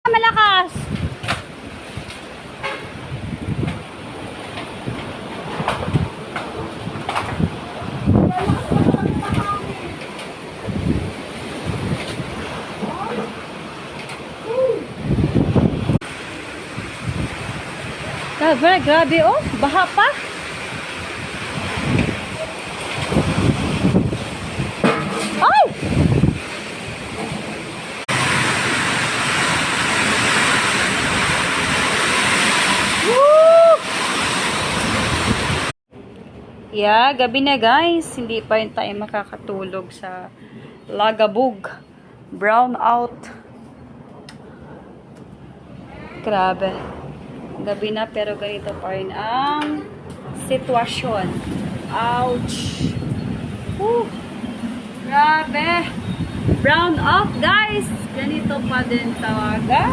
Malakas! Grabe oh, baha pa. Ay! Woo! Yeah, gabi na guys. Hindi pa rin tayo makakatulog sa Lagabog. Brown out. Grabe. Gabi na pero ganito pa rin ang sitwasyon. Ouch! Woo! Grabe! Brown out guys! Ganito pa din tawagan.